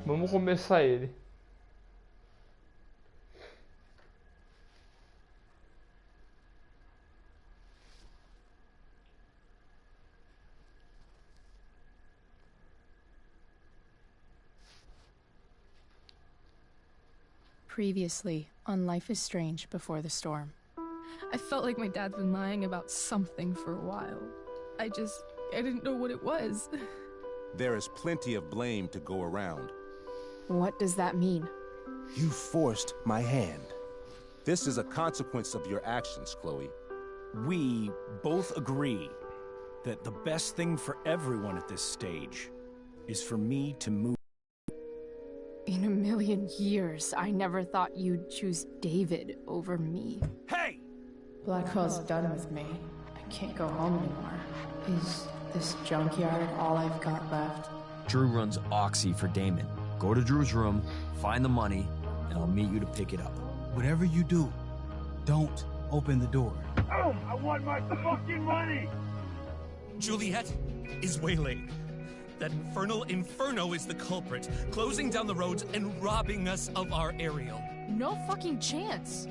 Vamos começar ele. Previously on Life is Strange Before the Storm. I felt like my dad's been lying about something for a while. I didn't know what it was. There is plenty of blame to go around. What does that mean? You forced my hand. This is a consequence of your actions, Chloe. We both agree that the best thing for everyone at this stage is for me to move. In a million years, I never thought you'd choose David over me. Hey! Blackwell's done with me. I can't go home anymore. Is this junkyard all I've got left? Drew runs Oxy for Damon. Go to Drew's room, find the money, and I'll meet you to pick it up. Whatever you do, don't open the door. Oh, I want my fucking money! Juliet is waylaid. That infernal Inferno is the culprit, closing down the roads and robbing us of our aerial. No fucking chance.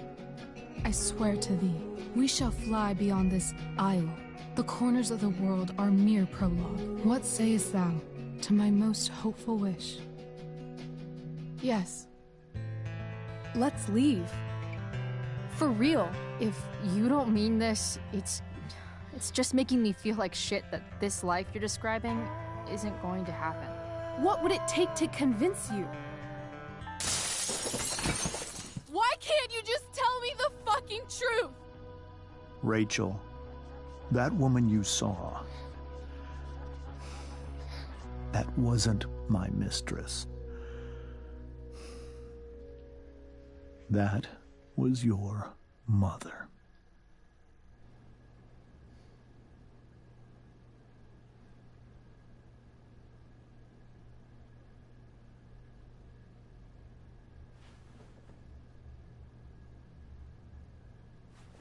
I swear to thee, we shall fly beyond this isle. The corners of the world are mere prologue. What sayest thou to my most hopeful wish? Yes. Let's leave. For real. If you don't mean this, it's just making me feel like shit that this life you're describing isn't going to happen. What would it take to convince you? Why can't you just tell me the fucking truth? Rachel, that woman you saw, that wasn't my mistress. That was your mother.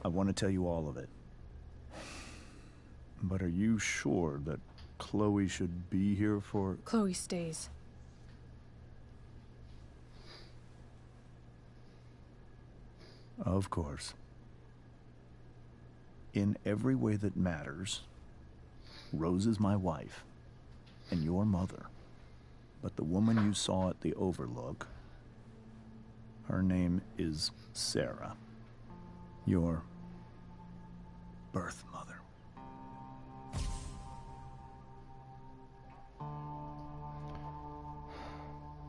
I want to tell you all of it. But are you sure that Chloe should be here for... Chloe stays. Of course. In every way that matters, Rose is my wife and your mother. But the woman you saw at the Overlook, her name is Sarah. Your birth mother.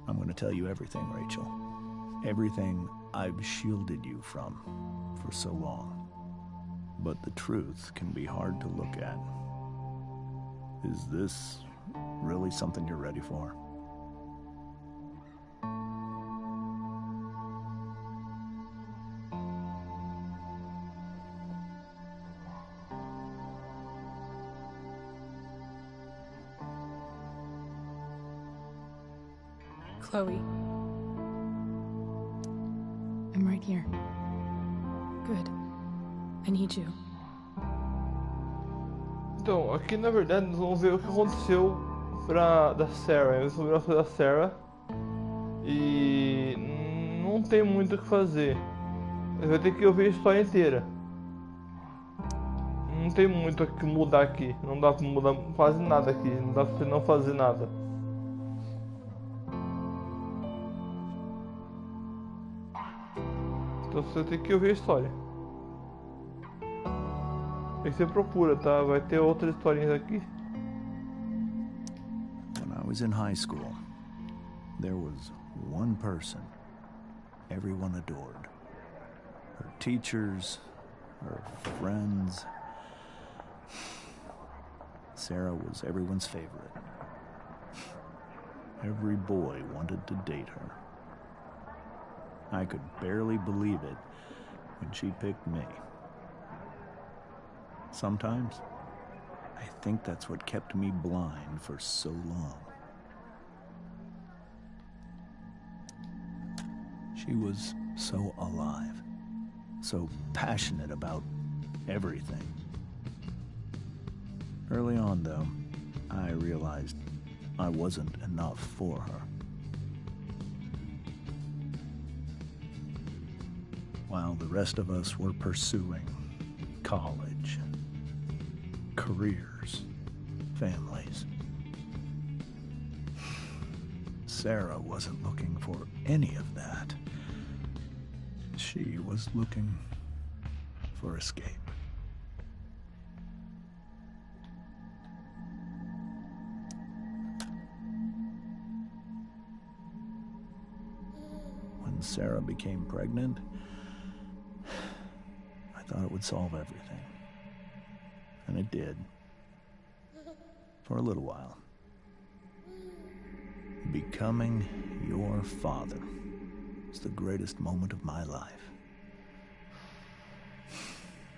I'm going to tell you everything, Rachel. Everything I've shielded you from for so long. But the truth can be hard to look at. Is this really something you're ready for? Chloe. I'm right here. Good. I need you. Então, aqui na verdade nós vamos ver o que aconteceu da Sarah. Eles descobriram as coisas da Sarah. E não tem muito o que fazer. Você vai ter que ouvir a história inteira. Não tem muito o que mudar aqui. Não dá pra mudar quase nada aqui. Não dá pra você não fazer nada. Então você tem que ouvir a história. Aí você procura, tá? Vai ter outras historinhas aqui. When I was in high school, there was one person everyone adored. Her teachers, her friends. Sarah was everyone's favorite. Every boy wanted to date her. I could barely believe it when she picked me. Sometimes, I think that's what kept me blind for so long. She was so alive, so passionate about everything. Early on, though, I realized I wasn't enough for her. while the rest of us were pursuing college, careers, families. Sarah wasn't looking for any of that. She was looking for escape. When Sarah became pregnant, I thought it would solve everything. And it did. For a little while. Becoming your father was the greatest moment of my life.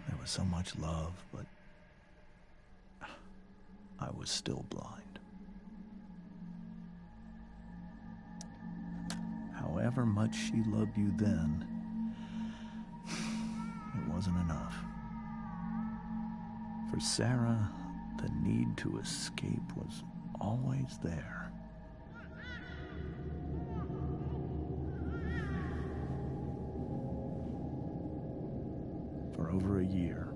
There was so much love, but I was still blind. However much she loved you then, it wasn't enough. For Sarah, the need to escape was always there. For over a year,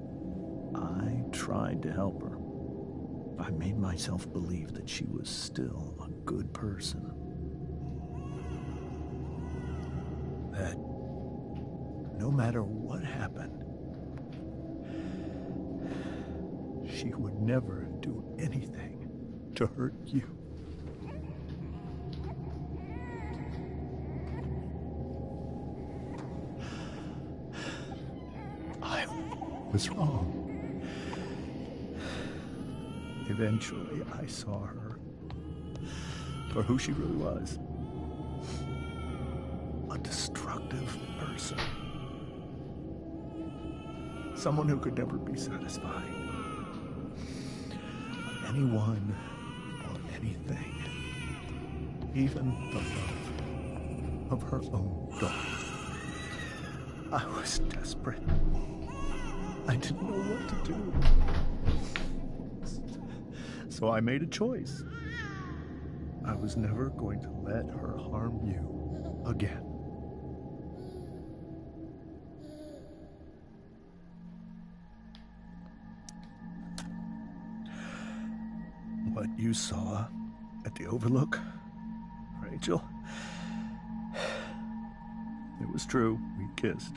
I tried to help her. I made myself believe that she was still a good person. That no matter what happened, she would never do anything to hurt you. I was wrong. Eventually, I saw her for who she really was. A destructive person. Someone who could never be satisfied. By anyone or anything. Even the love of her own daughter. I was desperate. I didn't know what to do. So I made a choice. I was never going to let her harm you again. What you saw at the Overlook, Rachel, it was true. We kissed.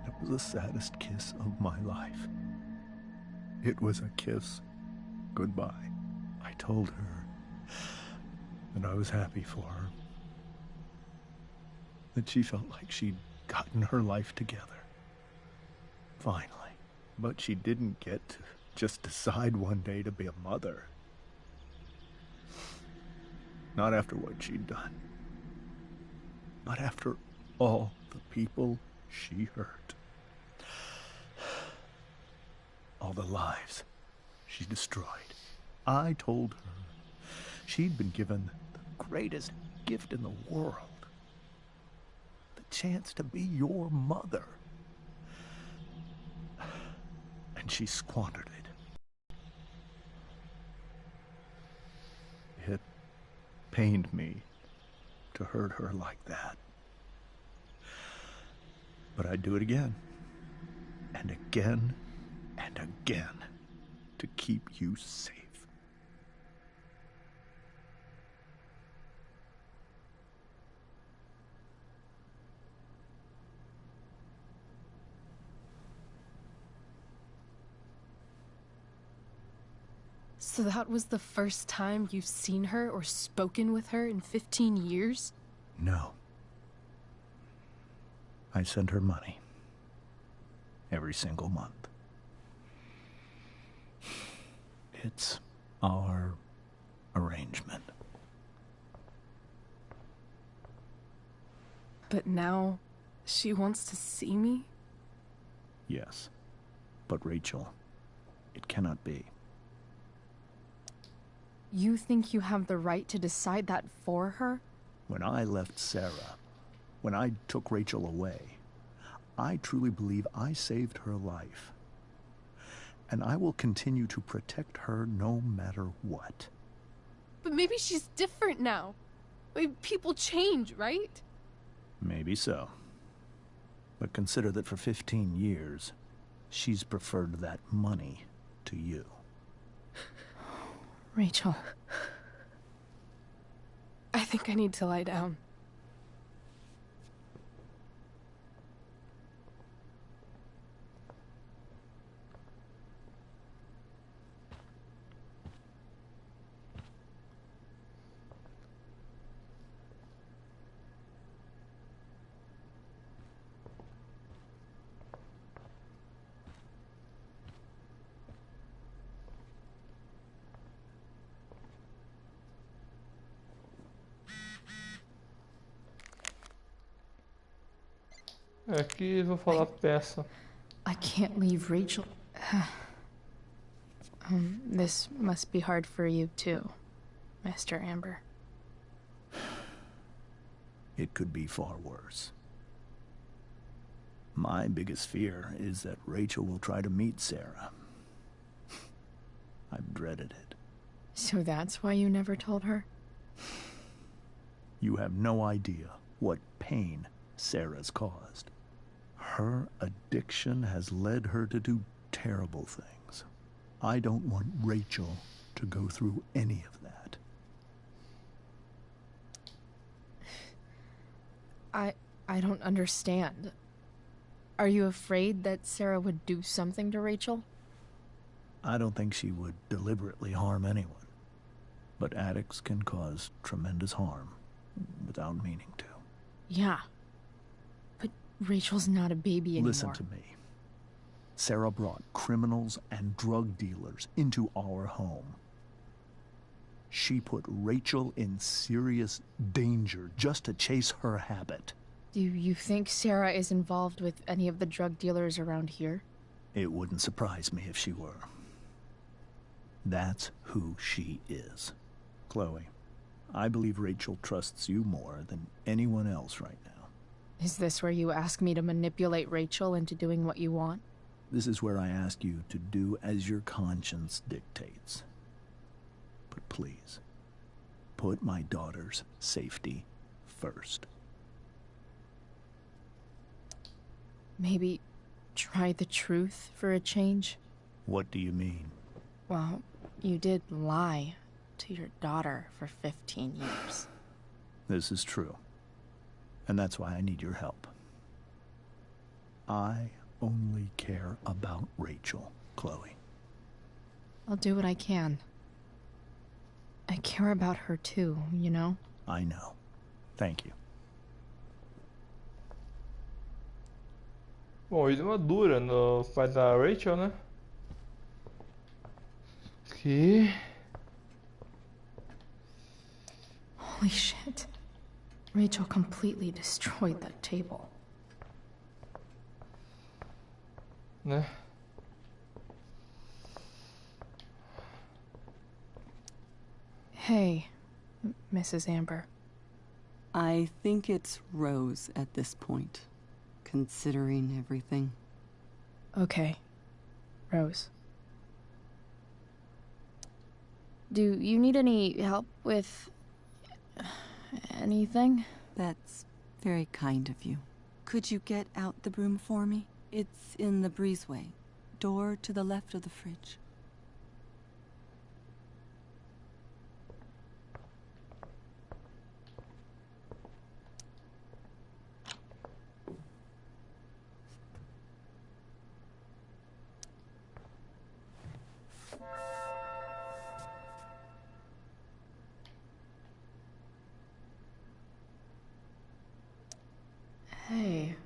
It was the saddest kiss of my life. It was a kiss goodbye. I told her that I was happy for her. That she felt like she'd gotten her life together. Finally. But she didn't get to just decide one day to be a mother. Not after what she'd done. But after all the people she hurt. All the lives she destroyed. I told her she'd been given the greatest gift in the world. The chance to be your mother. And she squandered it. It pained me to hurt her like that. But I'd do it again. And again. And again, to keep you safe. So that was the first time you've seen her or spoken with her in 15 years? No. I sent her money. Every single month. It's our arrangement. But now, she wants to see me? Yes. But Rachel, it cannot be. You think you have the right to decide that for her? When I left Sarah, when I took Rachel away, I truly believe I saved her life. And I will continue to protect her no matter what. But maybe she's different now. Maybe people change, right? Maybe so. But consider that for 15 years, she's preferred that money to you. Rachel. I think I need to lie down. Aqui vou falar peça. I can't leave Rachel. This must be hard for you too, Mr. Amber. It could be far worse. My biggest fear is that Rachel will try to meet Sarah. I've dreaded it. So that's why you never told her? You have no idea what pain Sarah's caused. Her addiction has led her to do terrible things. I don't want Rachel to go through any of that. I don't understand. Are you afraid that Sarah would do something to Rachel? I don't think she would deliberately harm anyone. But addicts can cause tremendous harm without meaning to. Yeah. But Rachel's not a baby anymore. Listen to me. Sarah brought criminals and drug dealers into our home. She put Rachel in serious danger just to chase her habit. Do you think Sarah is involved with any of the drug dealers around here? It wouldn't surprise me if she were. That's who she is. Chloe, I believe Rachel trusts you more than anyone else right now. Is this where you ask me to manipulate Rachel into doing what you want? This is where I ask you to do as your conscience dictates. But please, put my daughter's safety first. Maybe try the truth for a change? What do you mean? Well, you did lie to your daughter for 15 years. This is true. And that's why I need your help. I only care about Rachel, Chloe. I'll do what I can. I care about her too, you know? I know. Thank you. Bom, ele uma dura no pai da Rachel, né? Aqui. Holy shit. Rachel completely destroyed that table. Né? Hey, Mrs. Amber. I think it's Rose at this point, considering everything. Okay, Rose. Do you need any help with anything? That's very kind of you. Could you get out the broom for me? It's in the breezeway, door to the left of the fridge. Hey,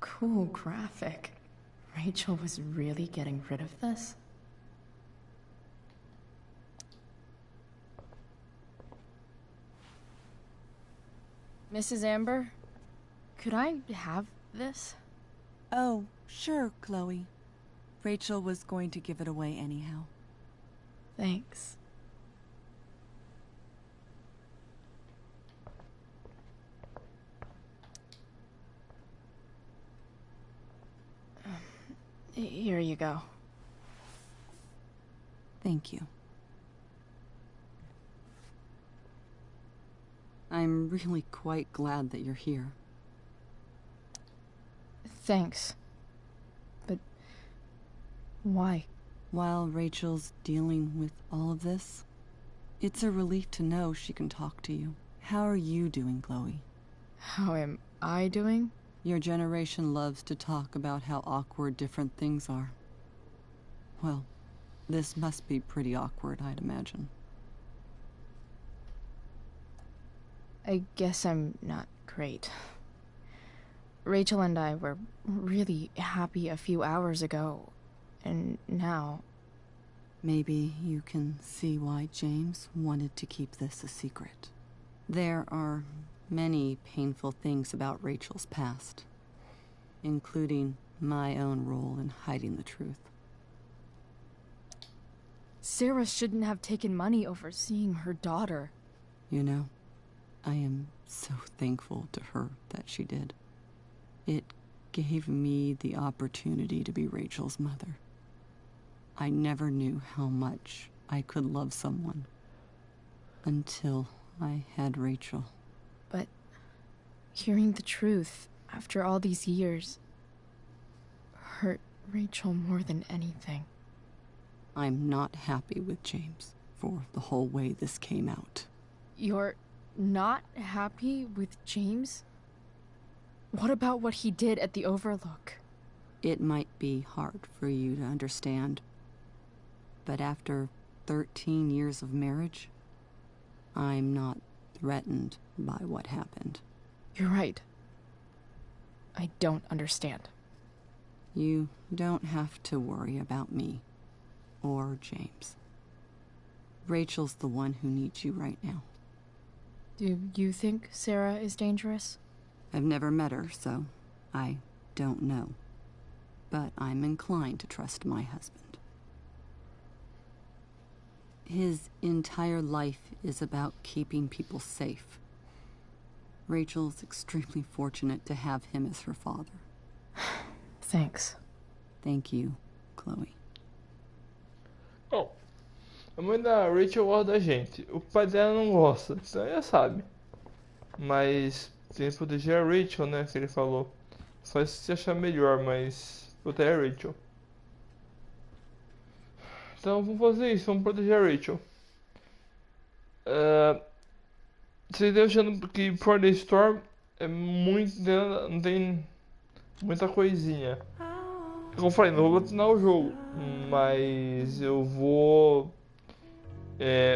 cool graphic. Rachel was really getting rid of this? Mrs. Amber, could I have this? Oh, sure, Chloe. Rachel was going to give it away anyhow. Thanks. Here you go. Thank you. I'm really quite glad that you're here. Thanks. But why? While Rachel's dealing with all of this, it's a relief to know she can talk to you. How are you doing, Chloe? How am I doing? Your generation loves to talk about how awkward different things are. Well, this must be pretty awkward, I'd imagine. I guess I'm not great. Rachel and I were really happy a few hours ago, and now... Maybe you can see why James wanted to keep this a secret. There are many painful things about Rachel's past, including my own role in hiding the truth. Sarah shouldn't have taken money over seeing her daughter. You know, I am so thankful to her that she did. It gave me the opportunity to be Rachel's mother. I never knew how much I could love someone until I had Rachel. But hearing the truth after all these years hurt Rachel more than anything. I'm not happy with James for the whole way this came out. You're not happy with James? What about what he did at the Overlook? It might be hard for you to understand, but after 13 years of marriage, I'm not threatened by what happened. You're right. I don't understand. You don't have to worry about me or James. Rachel's the one who needs you right now. Do you think Sarah is dangerous? I've never met her, so I don't know. But I'm inclined to trust my husband. His entire life is about keeping people safe. Rachel's extremely fortunate to have him as her father. Thanks. Thank you, Chloe. Bom, a mãe da Rachel gosta da gente. O pai dela não gosta, então já sabe. Mas tem que proteger a Rachel, né? Que ele falou. Só se achar melhor, mas proteger a Rachel. Então vamos fazer isso, vamos proteger a Rachel. Vocês estão achando que For the Storm é muito. Não tem muita coisinha. Como eu falei, não vou platinar o jogo, mas eu vou.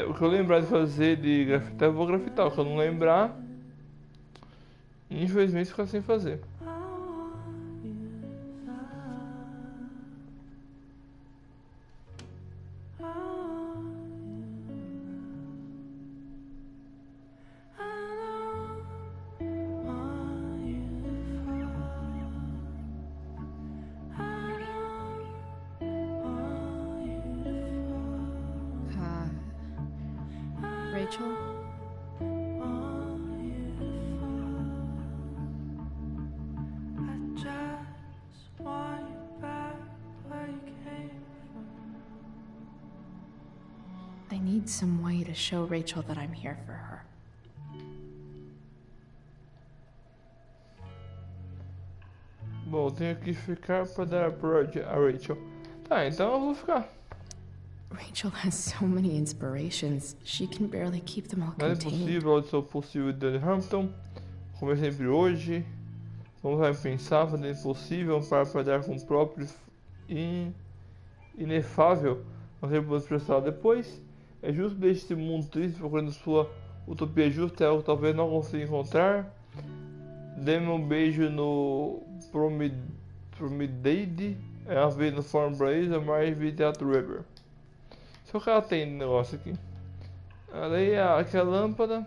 O que eu lembrar de fazer de grafitar, eu vou grafitar. O que eu não lembrar, infelizmente, fica sem fazer. Rachel? I need some way to show Rachel that I'm here for her. Bom, tenho que ficar para dar a Rachel. Tá, então eu vou ficar. Rachel has so many inspirations, she can barely keep them all Nada é contained. possível, audição possível de Danny Hampton. Como é sempre hoje. Vamos lá pensar, fazer impossível para dar com o próprio inefável. Não sei como expressar depois. É justo que deixe esse mundo triste procurando sua utopia justa, é algo que talvez não consiga encontrar. Dê-me um beijo no Promenade, é uma vez no Form Blaze, é mais vi Teatro River. Isso é o que ela tem no negócio aqui. Ali aquela lâmpada.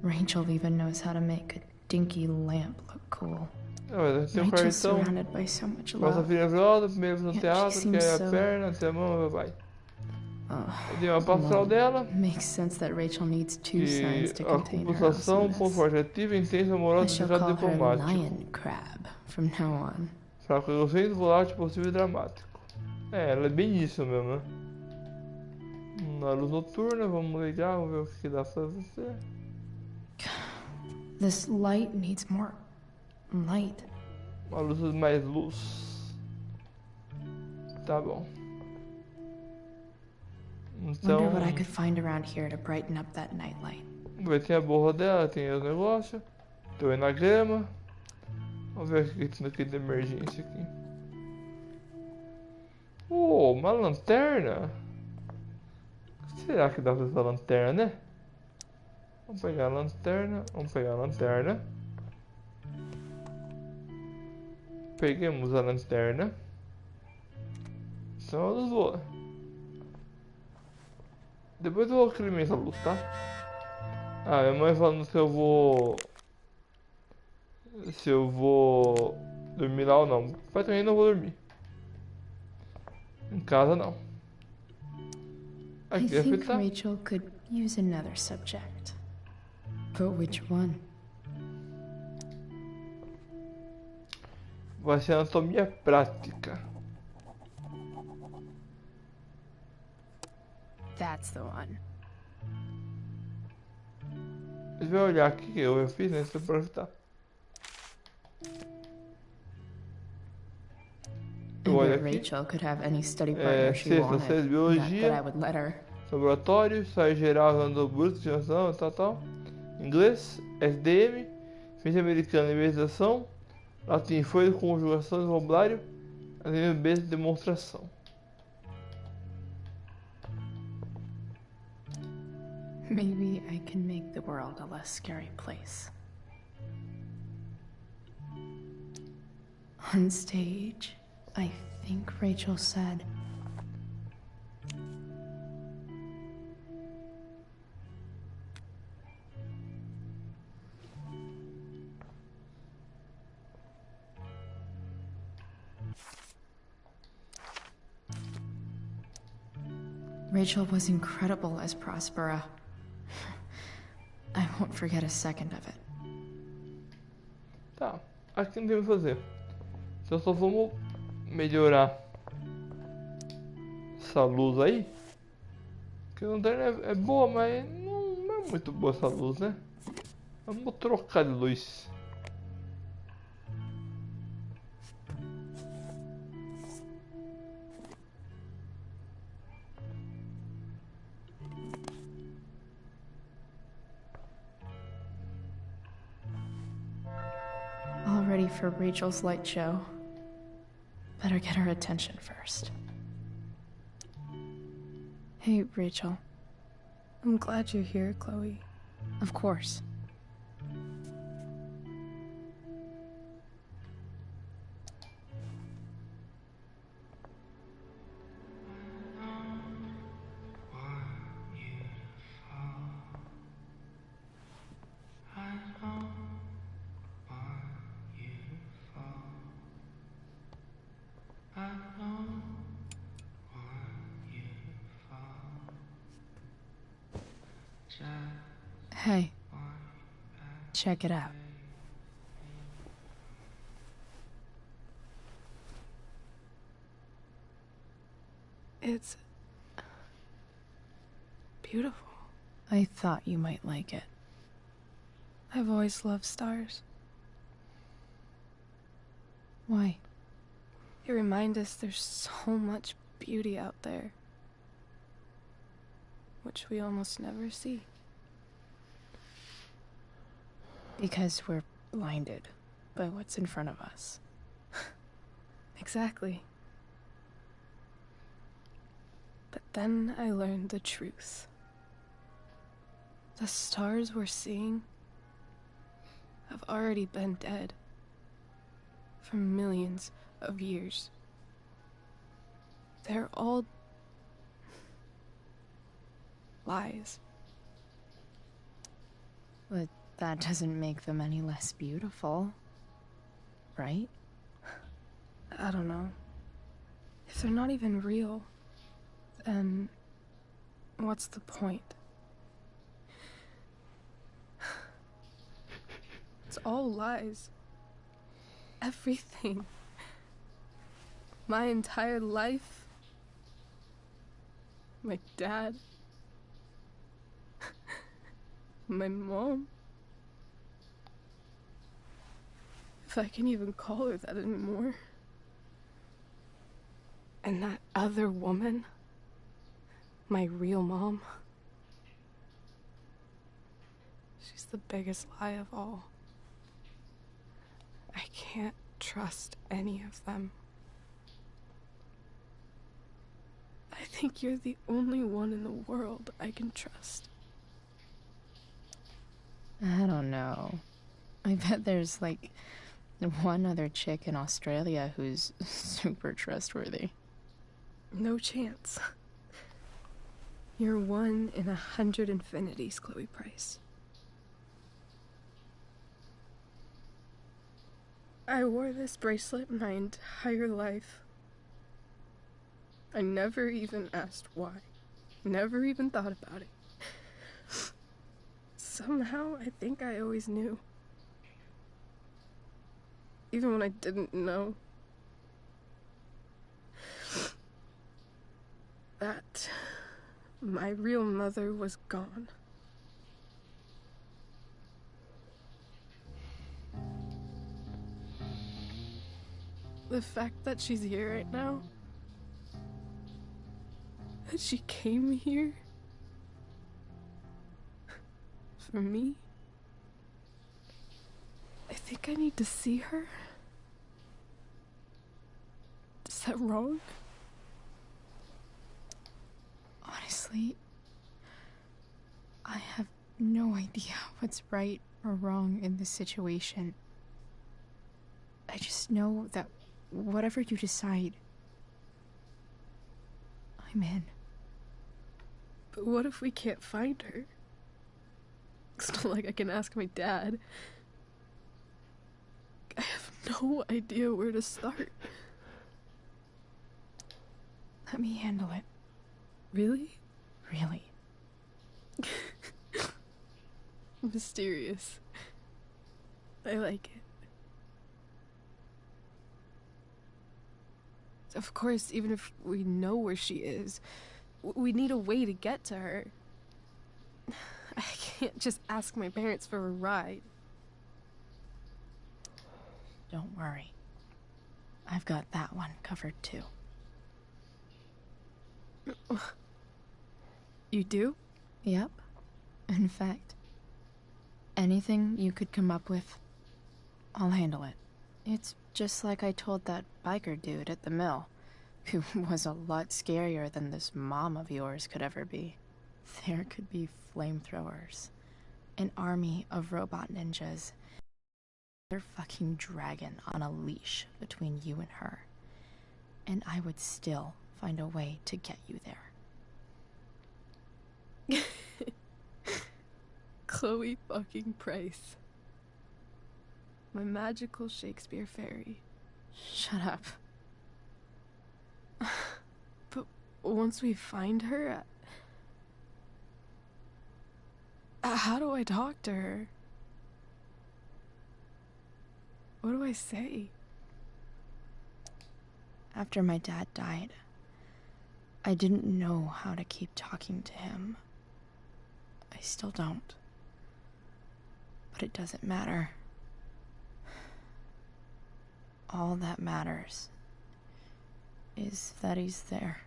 Rachel even knows how to make a dinky lamp look cool. Tem um Rachel's cartão. surrounded by so much Passa a love. filha roda, primeiro no Yet teatro, she que é seems a so- perna, até a mão, vai. Eu dei uma pastoral Well, dela. makes sense that Rachel needs two Que signs to a contain her compulsação, awesomeness. confortativa, intensa, I amorosa, shall significado call her diplomático. Lion Crab from now on. Fraco, egocêntrico, volátil, possível e dramático. Ela é bem isso mesmo, né? Na luz noturna, vamos ligar, vamos ver o que dá pra fazer. This light needs more light. Uma luz mais luz. Tá bom. Então, Wonder what I could find around here to brighten up that nightlight. vai ter a borra dela, tem os negócios. Tô indo na grama. Vamos ver o que tem aqui de emergência aqui. Oh, uma lanterna. O que será que dá pra usar lanterna, né? Vamos pegar a lanterna. Vamos pegar a lanterna. Peguemos a lanterna. Então a luz boa. Depois eu vou acrimir essa luz, tá? Ah, minha mãe falando se eu vou... Se eu vou dormir lá ou não. Mas também não vou dormir. Em casa não. I Aqui é think fitar. Rachel could use another subject. But which one? Vai ser anatomia prática. That's the one. A gente vai olhar aqui que eu fiz, né? Se eu aproveitar. Eu olho aqui. Rachel could have any study partner she Sexta, wanted. série de biologia. That I would let her. Laboratório, saio geral, usando brusco, digestão, tal. Inglês, SDM, ciência americana, investigação, latim, folha, conjugação, vocabulário, ADMB, demonstração. Maybe I can make the world a less scary place. On stage, I think Rachel said, Rachel was incredible as Prospera. I won't forget a second of it. Tá, aqui não tem o que fazer. Então só vamos melhorar essa luz aí. Que a lanterna é boa, mas não é muito boa essa luz, né? Vamos trocar de luz. All ready for Rachel's light show. Better get her attention first. Hey, Rachel. I'm glad you're here, Chloe. Of course. Hey, check it out. It's beautiful. I thought you might like it. I've always loved stars. Why? They remind us there's so much beauty out there, which we almost never see. Because we're blinded by what's in front of us. Exactly. But then I learned the truth. The stars we're seeing have already been dead for millions of years. They're all lies. But that doesn't make them any less beautiful, right? I don't know. If they're not even real, then what's the point? It's all lies. Everything. My entire life. My dad. My mom. If I can even call her that anymore. And that other woman, my real mom, she's the biggest lie of all. I can't trust any of them. I think you're the only one in the world I can trust. I don't know. I bet there's like one other chick in Australia who's super trustworthy. No chance. You're 1 in 100 infinities, Chloe Price. I wore this bracelet my entire life. I never even asked why. Never even thought about it. Somehow, I think I always knew. Even when I didn't know. That my real mother was gone. The fact that she's here right now, that she came here for me, I think I need to see her. Is that wrong? Honestly, I have no idea what's right or wrong in this situation. I just know that whatever you decide, I'm in. But what if we can't find her? It's not like I can ask my dad. I have no idea where to start. Let me handle it. Really? Really. Mysterious. I like it. Of course, even if we know where she is, we need a way to get to her. I can't just ask my parents for a ride. Don't worry. I've got that one covered too. You do? Yep. In fact, anything you could come up with, I'll handle it. It's just like I told that biker dude at the mill, who was a lot scarier than this mom of yours could ever be. There could be flamethrowers, an army of robot ninjas, another fucking dragon on a leash between you and her, and I would still find a way to get you there. Chloe fucking Price. My magical Shakespeare fairy. Shut up. But once we find her, how do I talk to her? What do I say? After my dad died, I didn't know how to keep talking to him. I still don't. But it doesn't matter. All that matters is that he's there.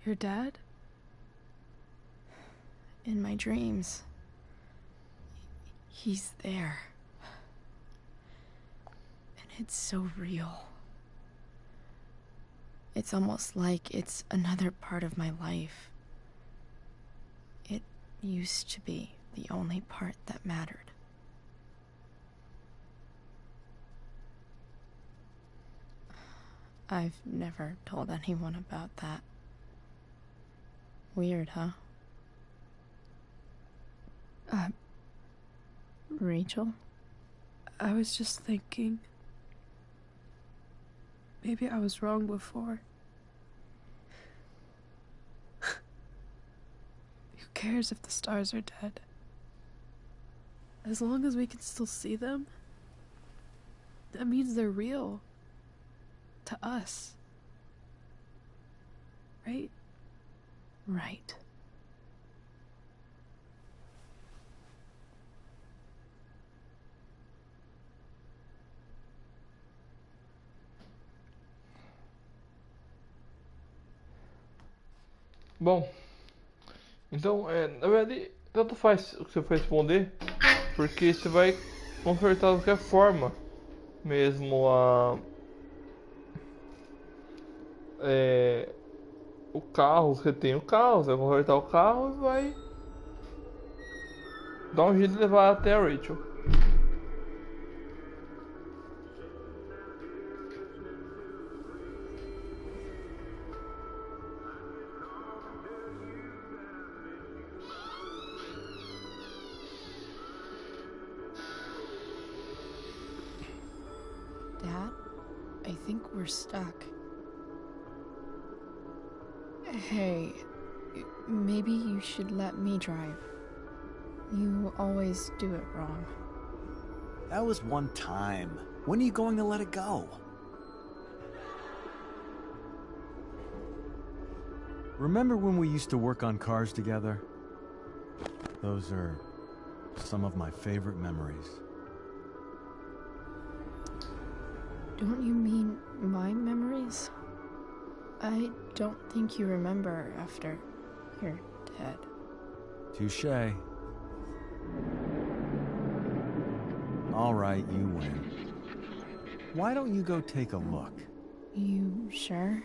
Your dad? In my dreams. He's there. And it's so real. It's almost like it's another part of my life. It used to be the only part that mattered. I've never told anyone about that. Weird, huh? Rachel? I was just thinking. Maybe I was wrong before. Who cares if the stars are dead? As long as we can still see them, that means they're real. To us. Right? Right. Bom, então, na verdade, tanto faz o que você for responder, porque você vai consertar de qualquer forma, mesmo o carro, você tem o carro, você vai consertar o carro e vai dar um jeito de levar até a Rachel. Dad, I think we're stuck. Hey, maybe you should let me drive. You always do it wrong. That was one time. When are you going to let it go? Remember when we used to work on cars together? Those are some of my favorite memories. Don't you mean my memories? I don't think you remember after you're dead. Touché. All right, you win. Why don't you go take a look? You sure?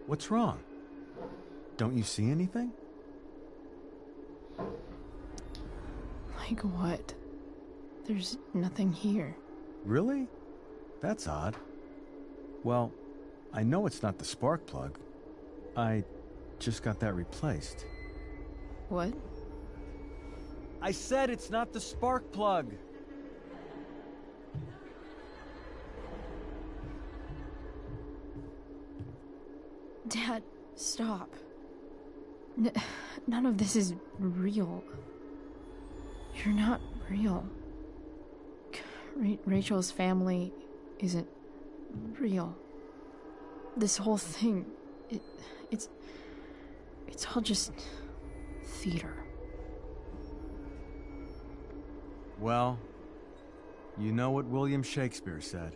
What's wrong? Don't you see anything? Like what? There's nothing here. Really? That's odd. Well, I know it's not the spark plug. I just got that replaced. What? I said it's not the spark plug. Dad, stop. None of this is real. You're not real. Rachel's family isn't real. This whole thing, it's all just theater. Well, you know what William Shakespeare said.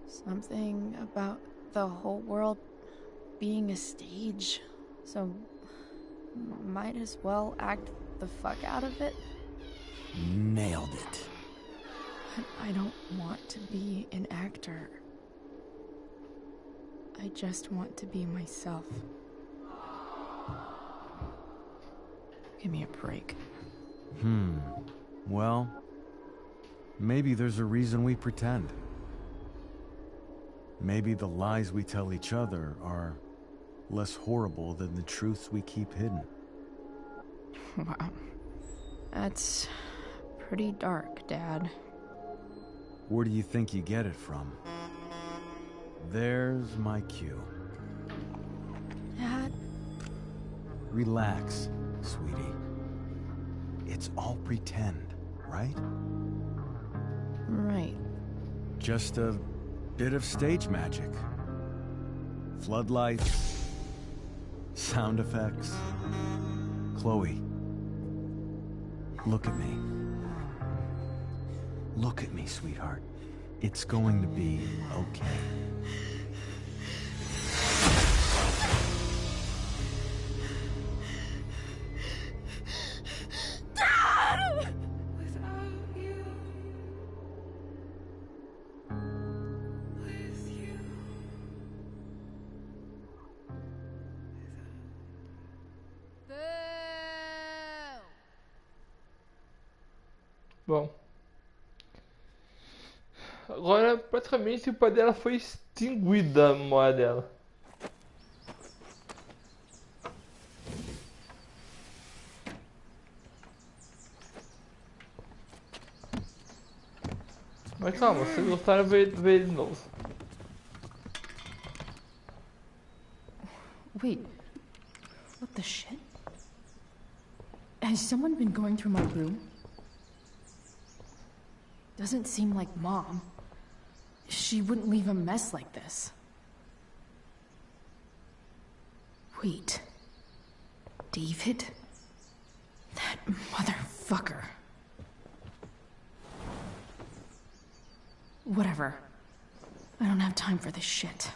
Something about the whole world being a stage, so might as well act the fuck out of it. Nailed it. But I don't want to be an actor. I just want to be myself. Give me a break. Well, maybe there's a reason we pretend. Maybe the lies we tell each other are less horrible than the truths we keep hidden. Wow. That's pretty dark, Dad. Where do you think you get it from? There's my cue. Dad? Relax, sweetie. It's all pretend, right? Right. Just a bit of stage magic. Floodlights, sound effects. Chloe, look at me. Look at me, sweetheart. It's going to be okay. Bom, agora praticamente o pai dela foi extinguida a memória dela. Mas calma, se gostaram, ver de novo. Wait, what the shit? Has someone been going through my room? Doesn't seem like Mom. She wouldn't leave a mess like this. Wait. David? That motherfucker. Whatever. I don't have time for this shit.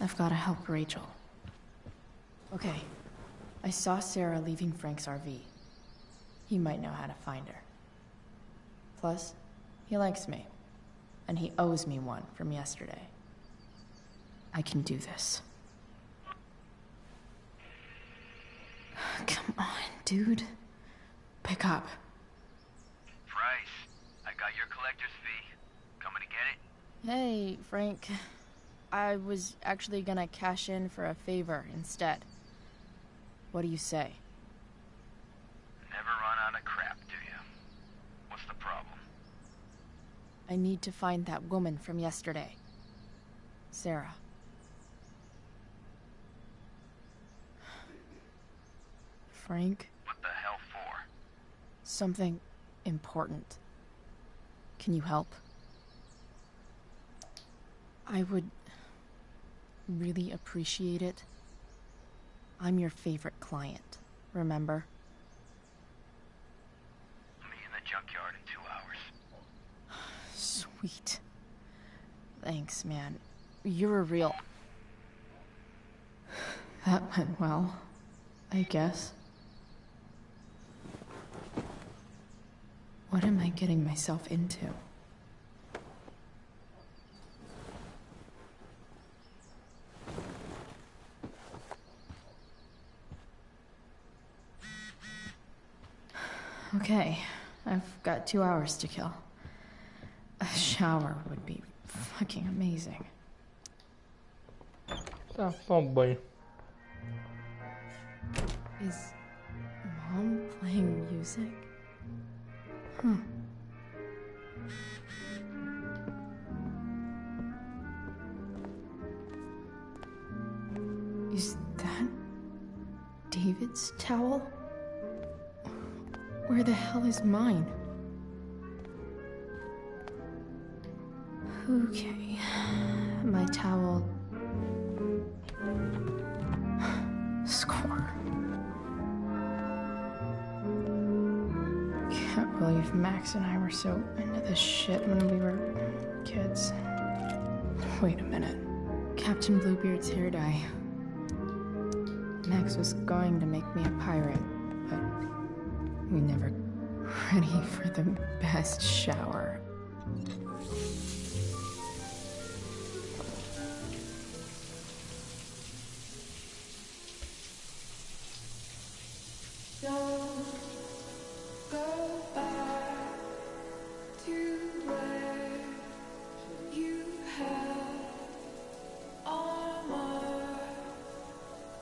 I've gotta help Rachel. Okay. I saw Sarah leaving Frank's RV. He might know how to find her. Plus, he likes me. And he owes me one from yesterday. I can do this. Come on, dude. Pick up. Price, I got your collector's fee. Coming to get it? Hey, Frank. I was actually gonna cash in for a favor instead. What do you say? Never run out of crap, do you? What's the problem? I need to find that woman from yesterday. Sarah. Frank? What the hell for? Something important. Can you help? I would really appreciate it. I'm your favorite client, remember? I'll be in the junkyard in 2 hours. Sweet. Thanks, man. You're a real... That went well, I guess. What am I getting myself into? Okay, I've got 2 hours to kill. A shower would be fucking amazing. Tá, toma um banho. Is Mom playing music? Huh. Is that David's towel? Where the hell is mine? Okay, my towel. Score. Can't believe Max and I were so into this shit when we were kids. Wait a minute. Captain Bluebeard's hair dye. Max was going to make me a pirate, but we never ready for the best shower. Don't go back to where you had armor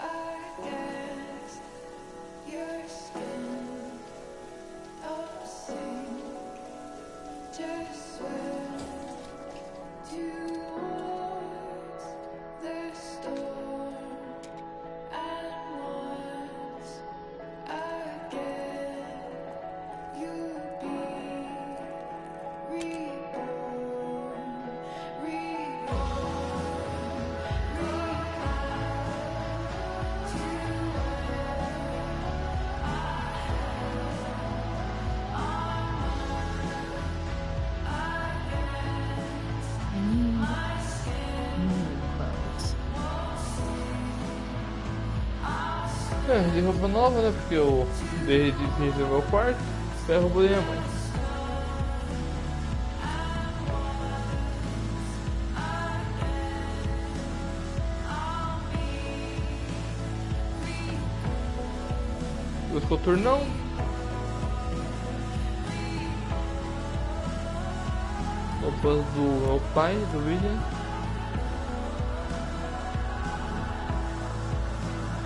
against your skin. Don't sing, just swim towards the storm. And once again, you'll be reborn, É, de roupa nova, né? Porque eu derreti no meu quarto. Foi a roupa da minha mãe. Dois coturnão. Roupas do meu pai, do William.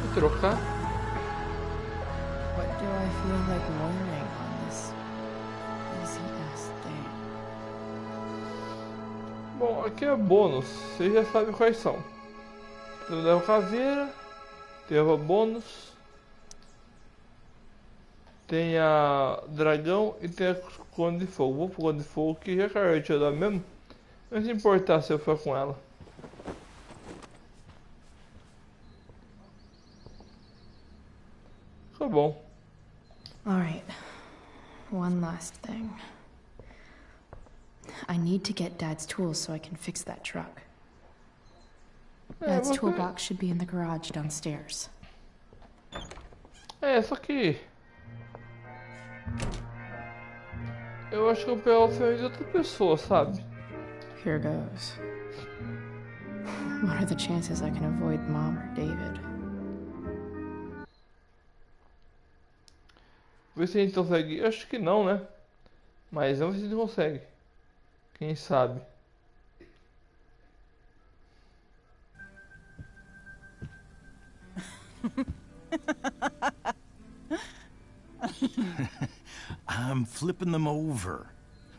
Vou trocar. What do I feel like wearing on this easy ass day? Bom, aqui é bônus. Vocês já sabem quais são. Eu levo caveira, leva bônus. Tem a dragão e tem a coluna de fogo. Vou pro coluna de fogo que já caiu te dar mesmo. Não se importar se eu for com ela. Tá bom. Alright. One last thing. I need to get Dad's tools so I can fix that truck. Dad's toolbox should be in the garage downstairs. Só que... eu acho que eu pego o filme de outra pessoa, sabe? Here goes. What are the chances I can avoid Mom or David? Ver se a gente consegue. Acho que não, né? Mas vamos ver se a gente consegue. Quem sabe? I'm flipping them over.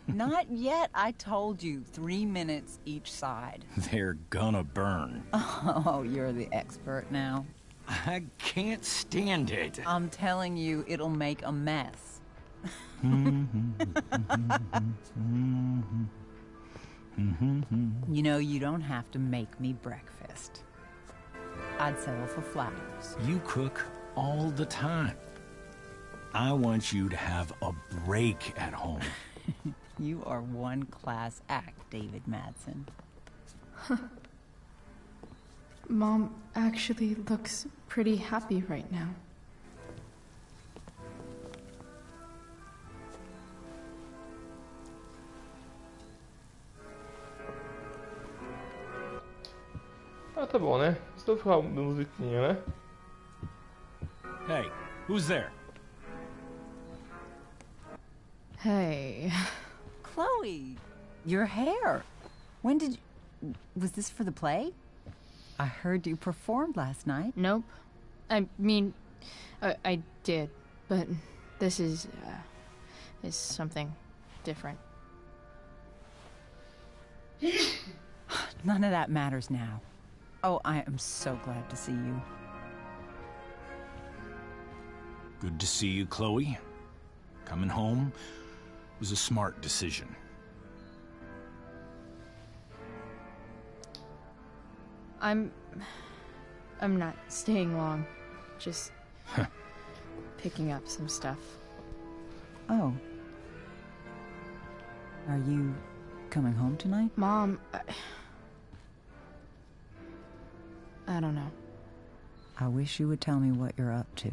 Not yet. I told you, 3 minutes each side. They're gonna burn. Oh, you're the expert now. I can't stand it. I'm telling you, it'll make a mess. You know, you don't have to make me breakfast. I'd settle for flowers. You cook all the time. I want you to have a break at home. You are one class act, David Madsen. Mom actually looks pretty happy right now. Ah, tá bom, né? Só ficar uma musiquinha, né? Hey, who's there? Hey. Chloe, your hair. When did you... Was this for the play? I heard you performed last night. Nope. I mean, I did, but this is something different. None of that matters now. Oh, I am so glad to see you. Good to see you, Chloe. Coming home was a smart decision. I'm not staying long. Just picking up some stuff. Oh. Are you coming home tonight? Mom, I don't know. I wish you would tell me what you're up to.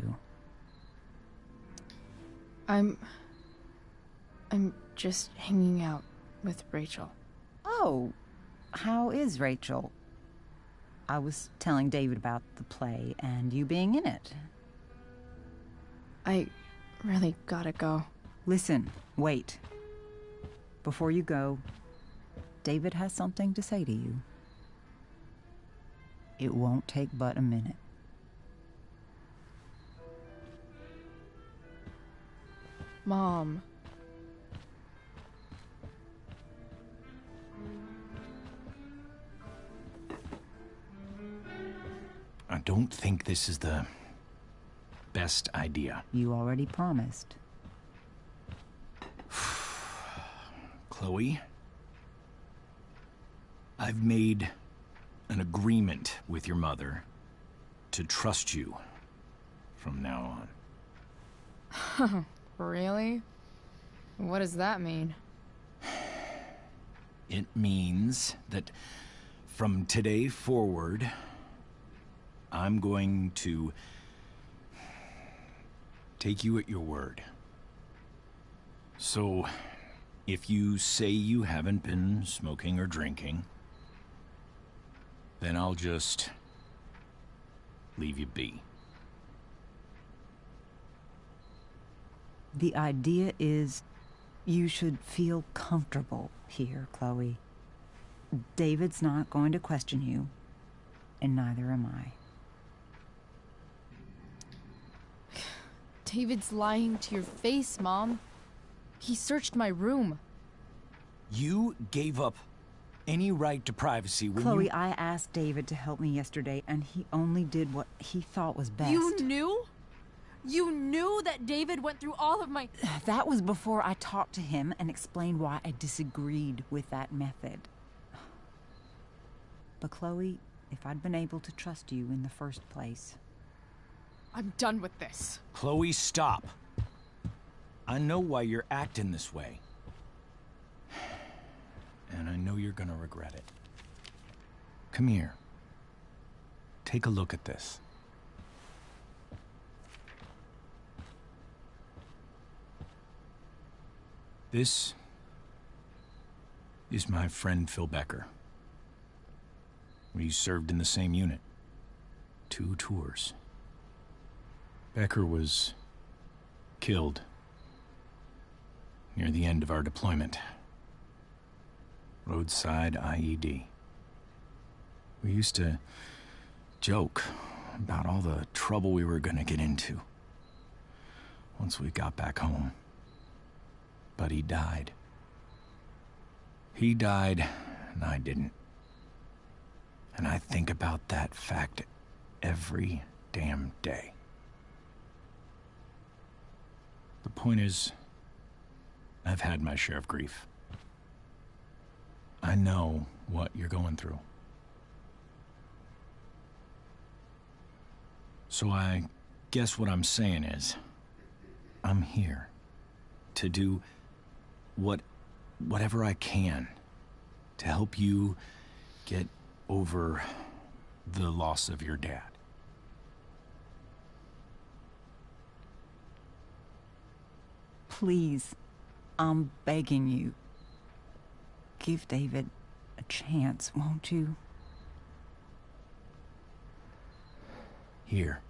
I'm just hanging out with Rachel. Oh, how is Rachel? I was telling David about the play and you being in it. I really gotta go. Listen, wait. Before you go, David has something to say to you. It won't take but a minute. Mom. I don't think this is the best idea. You already promised. Chloe, I've made an agreement with your mother to trust you from now on. Really? What does that mean? It means that from today forward, I'm going to take you at your word. So, if you say you haven't been smoking or drinking, then I'll just leave you be. The idea is you should feel comfortable here, Chloe. David's not going to question you, and neither am I. David's lying to your face, Mom. He searched my room. You gave up any right to privacy when Chloe, I asked David to help me yesterday, and he only did what he thought was best. You knew? You knew that David went through all of my... That was before I talked to him and explained why I disagreed with that method. But Chloe, if I'd been able to trust you in the first place... I'm done with this. Chloe, stop. I know why you're acting this way. And I know you're gonna regret it. Come here. Take a look at this. This is my friend Phil Becker. We served in the same unit. 2 tours. Becker was killed near the end of our deployment. Roadside IED. We used to joke about all the trouble we were gonna get into once we got back home. But he died. He died, and I didn't. And I think about that fact every damn day. The point is, I've had my share of grief. I know what you're going through. So I guess what I'm saying is, I'm here to do whatever I can to help you get over the loss of your dad. Please, I'm begging you. Give David a chance, won't you? Here.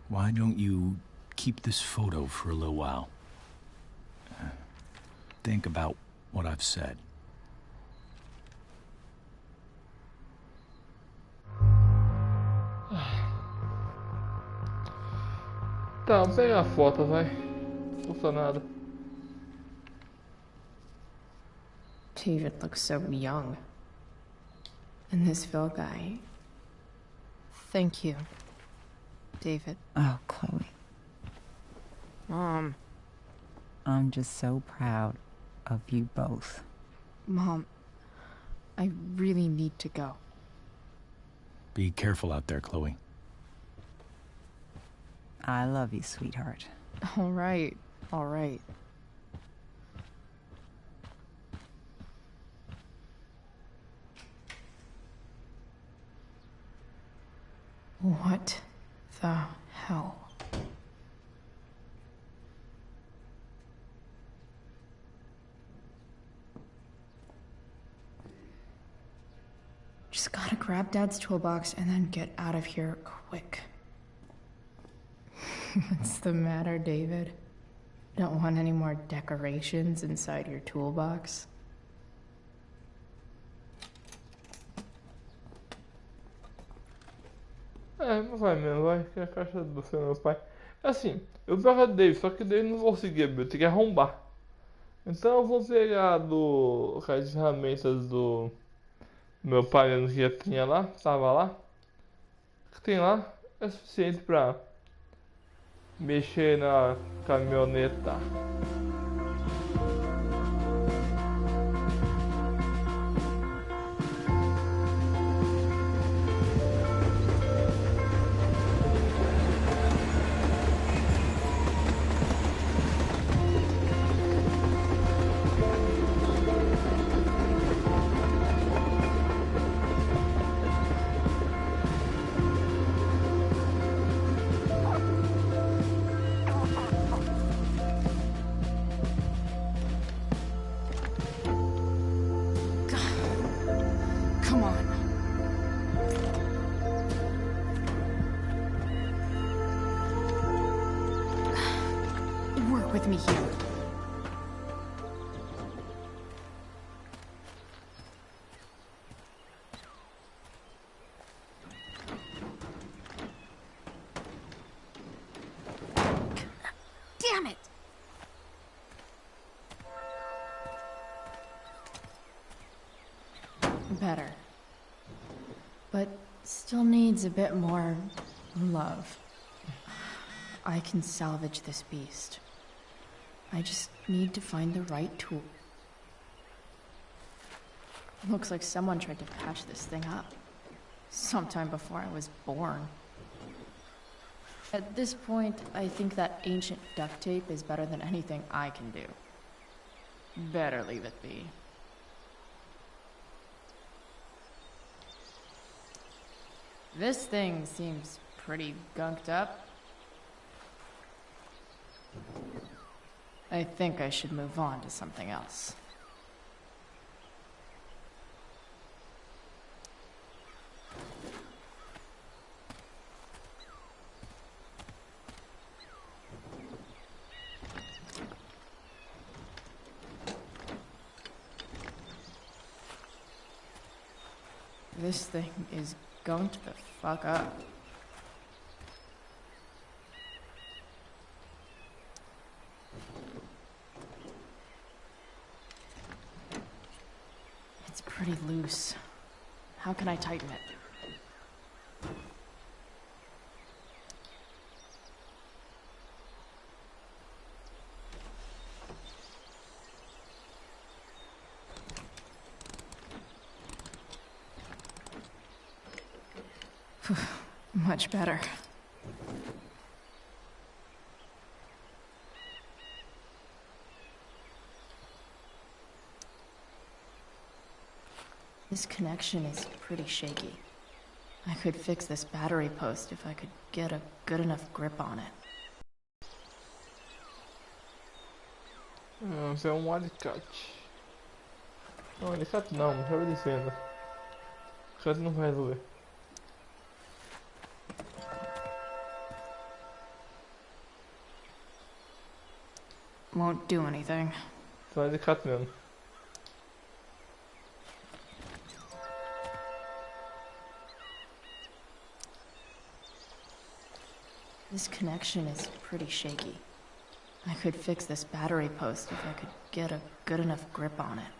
Why don't you keep this photo for a little while? Think about what I've said. Tá, pega a foto, vai. Não custa nada. David looks so young. And this Phil guy. Thank you, David. Oh, Chloe. Mom. I'm just so proud of you both. Mom, I really need to go. Be careful out there, Chloe. I love you, sweetheart. All right, all right. What the hell? Just gotta grab Dad's toolbox and then get out of here quick. What's the matter, David? Don't want any more decorations inside your toolbox? Não vai mesmo, vai. Que é a caixa do seu meu pai. Assim, eu pego a Dave, só que Dave não vou conseguir abrir, eu tenho que arrombar. Então eu vou pegar do caixa de ferramentas do meu pai mesmo que já tinha lá, tava lá. O que tem lá é suficiente pra mexer na caminhoneta. Come on. Work with me here. Damn it! Better. But still needs a bit more love. I can salvage this beast. I just need to find the right tool. Looks like someone tried to patch this thing up. Sometime before I was born. At this point, I think that ancient duct tape is better than anything I can do. Better leave it be. This thing seems pretty gunked up. I think I should move on to something else. This thing is gunked the fuck up. It's pretty loose. How can I tighten it? Much better. This connection is pretty shaky. I could fix this battery post if I could get a good enough grip on it. Isso é alicate. Não, alicate não, chave de fenda. Alicate não vai resolver. Won't do anything. Só alicate mesmo. This connection is pretty shaky. I could fix this battery post if I could get a good enough grip on it.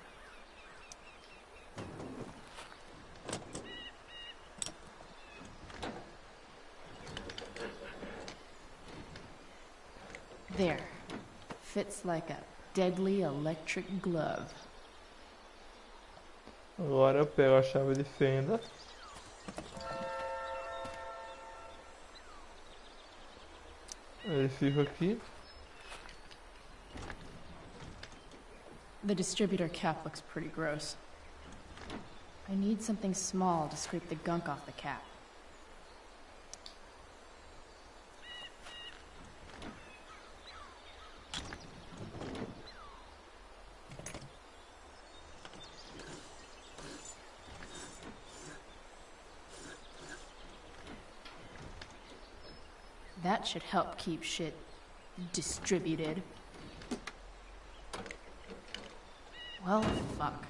There. Fits like a deadly electric glove. Agora eu pego a chave de fenda. Ele fica aqui. The distributor cap looks pretty gross. I need something small to scrape the gunk off the cap. That should help keep shit distributed. Well, fuck.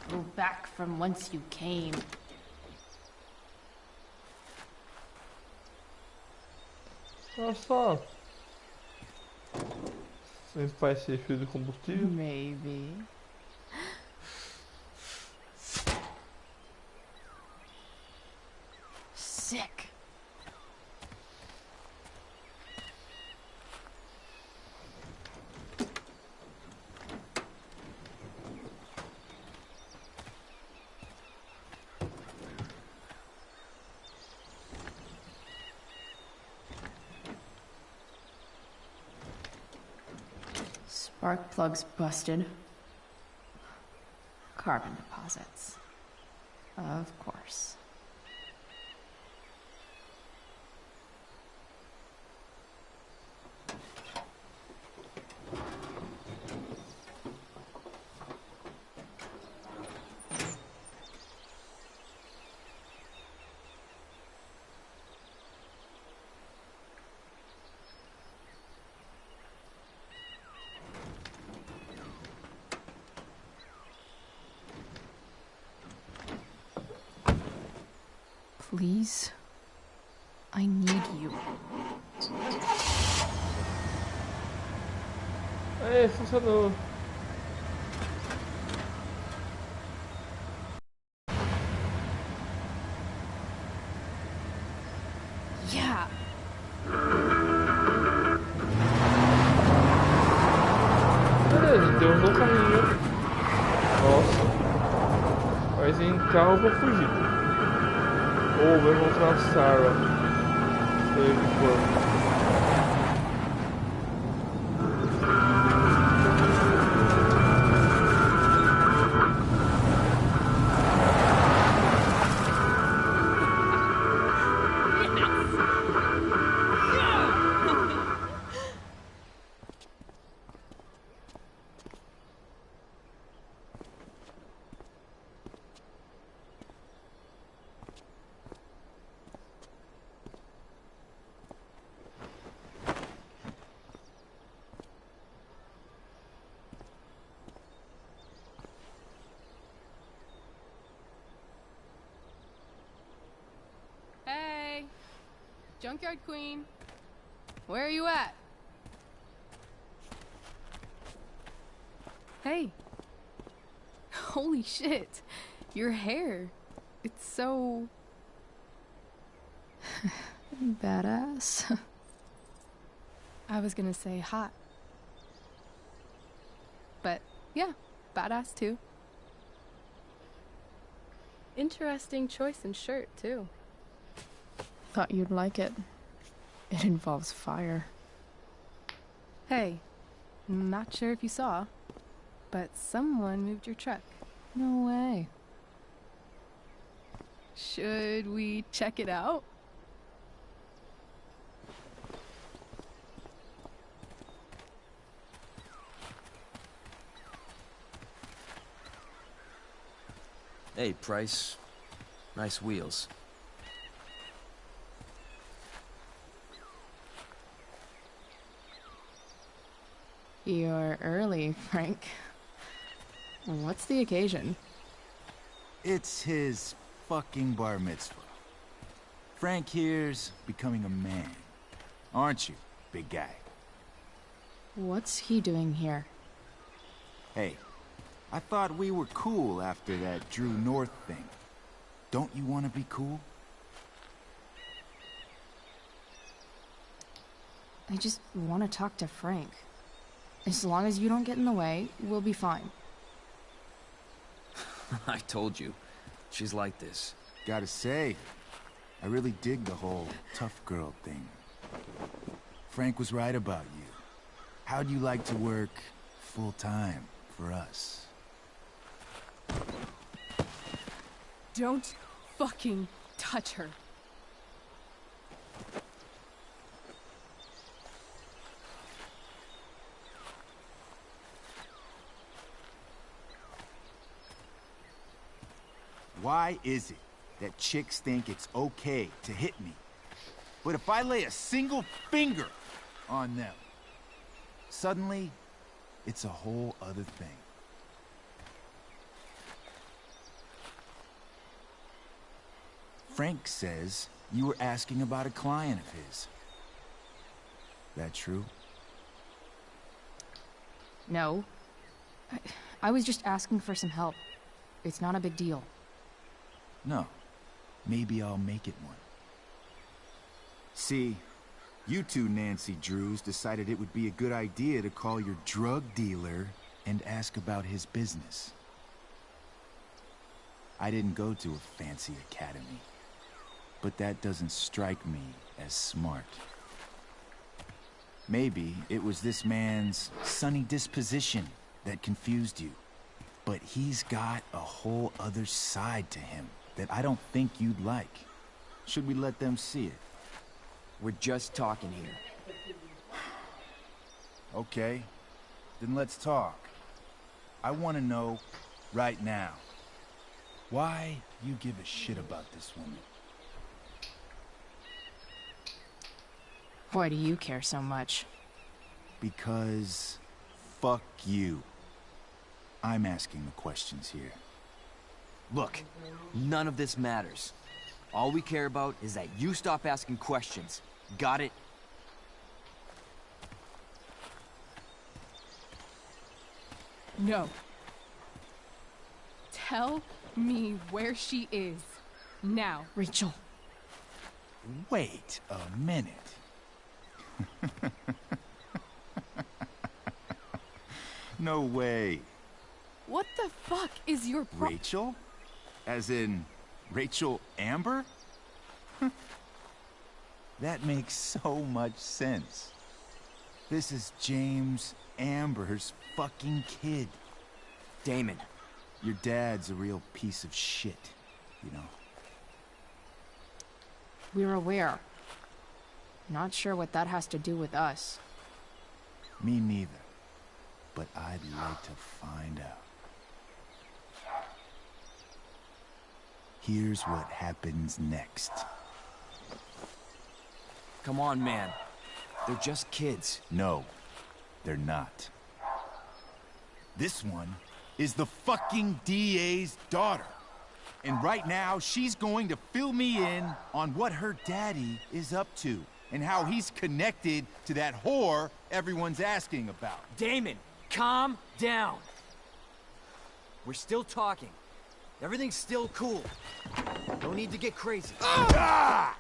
Go back from whence you came. Olha só. Esse vai ser fio de combustível? Maybe. Sick. Spark plugs busted. Carbon deposits. Of course. Please, I need you. Aê, funcionou. Yeah. Beleza, deu no caminho. Nossa. Mas em carro pra fugir. Ou vai encontrar a Sarah. Seja o que for. Hey, Junkyard Queen, where are you at? Hey. Holy shit, your hair. It's so... Badass. I was gonna say hot. But yeah, badass too. Interesting choice in shirt too. Thought you'd like it. It involves fire. Hey, not sure if you saw, but someone moved your truck. No way. Should we check it out? Hey, Price. Nice wheels. You're early, Frank. What's the occasion? It's his fucking bar mitzvah. Frank here's becoming a man. Aren't you, big guy? What's he doing here? Hey, I thought we were cool after that Drew North thing. Don't you want to be cool? I just want to talk to Frank. As long as you don't get in the way, we'll be fine. I told you. She's like this. Gotta say, I really dig the whole tough girl thing. Frank was right about you. How'd you like to work full-time for us? Don't fucking touch her. Why is it that chicks think it's okay to hit me? But if I lay a single finger on them, suddenly, it's a whole other thing. Frank says you were asking about a client of his. That true? No. I was just asking for some help. It's not a big deal. No. Maybe I'll make it one. See, you two Nancy Drews decided it would be a good idea to call your drug dealer and ask about his business. I didn't go to a fancy academy, but that doesn't strike me as smart. Maybe it was this man's sunny disposition that confused you, but he's got a whole other side to him that I don't think you'd like. Should we let them see it? We're just talking here. Okay, then let's talk. I want to know, right now, why you give a shit about this woman. Why do you care so much? Because fuck you. I'm asking the questions here. Look, none of this matters. All we care about is that you stop asking questions. Got it? No. Tell me where she is. Now. Rachel. Wait a minute. No way. What the fuck is your Rachel? As in Rachel Amber? That makes so much sense. This is James Amber's fucking kid. Damon. Your dad's a real piece of shit, you know? We're aware. Not sure what that has to do with us. Me neither. But I'd like to find out. Here's what happens next. Come on, man. They're just kids. No, they're not. This one is the fucking DA's daughter. And right now, she's going to fill me in on what her daddy is up to and how he's connected to that whore everyone's asking about. Damon, calm down. We're still talking. Everything's still cool. No need to get crazy. Ah!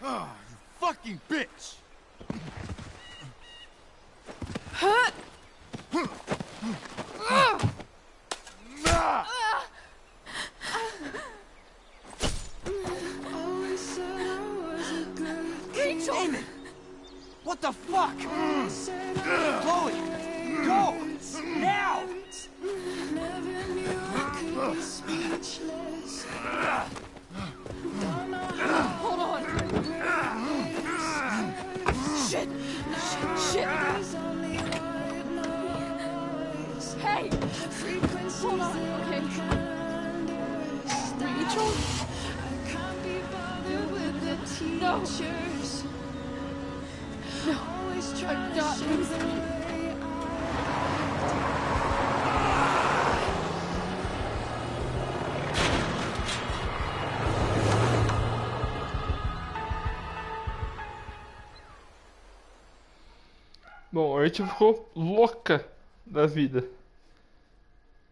Oh, you fucking bitch! Rachel! Damon! What the fuck? Chloe! Go! Now! Hold on. Shit! Shit! Hey! Hold on, okay? Rachel? No! No! I've got this. Bom, a gente ficou louca da vida.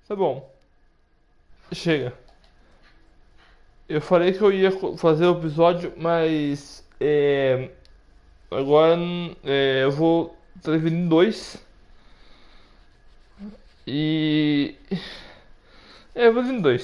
Tá bom. Chega. Eu falei que eu ia fazer o episódio, mas agora eu vou trazer em 2. E eu vou fazer em 2.